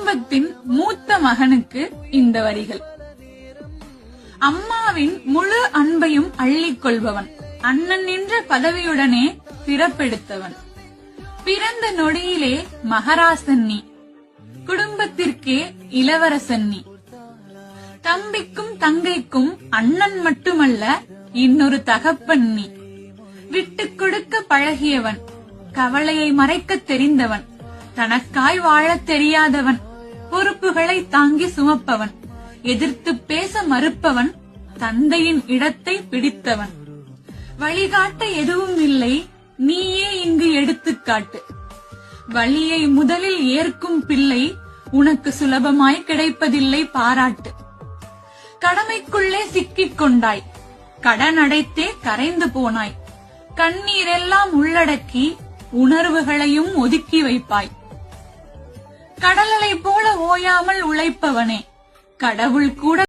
குடும்பத்தின் மூத்த மகனுக்கு இந்த வரிகள். அம்மாவின் முழு அன்பையும் அள்ளிக் கொள்பவன், அண்ணன் என்ற பதவியுடனே பிறப்பெடுத்தவன். பிறந்த நொடியிலே மகராசன் நீ, குடும்பத்திற்கே இளவரசன் நீ. தம்பிக்கும் தங்கைக்கும் அண்ணன் மட்டுமல்ல, இன்னொரு தகப்பன் நீ. விட்டுக் கொடுக்க பழகியவன், கவலையை மறைக்க தெரிந்தவன், தனக்காய் வாழத் தெரியாதவன், பொறுப்புகளை தாங்கி சுமப்பவன், எதிர்த்து பேச மறுப்பவன், தந்தையின் இடத்தை பிடித்தவன். வழிகாட்ட எதுவும் இல்லை, நீயே இங்கு எடுத்துக்காட்டு. வழியை முதலில் ஏற்கும் பிள்ளை உனக்கு சுலபமாய் கிடைப்பதில்லை பாராட்டு. கடமைக்குள்ளே சிக்கிக் கொண்டாய், கடன் அடைத்தே கரைந்து போனாய். கண்ணீரெல்லாம் உள்ளடக்கி உணர்வுகளையும் ஒதுக்கி வைப்பாய். கடலலை போல ஓயாமல் உழைப்பவனே, கடவுள் கூட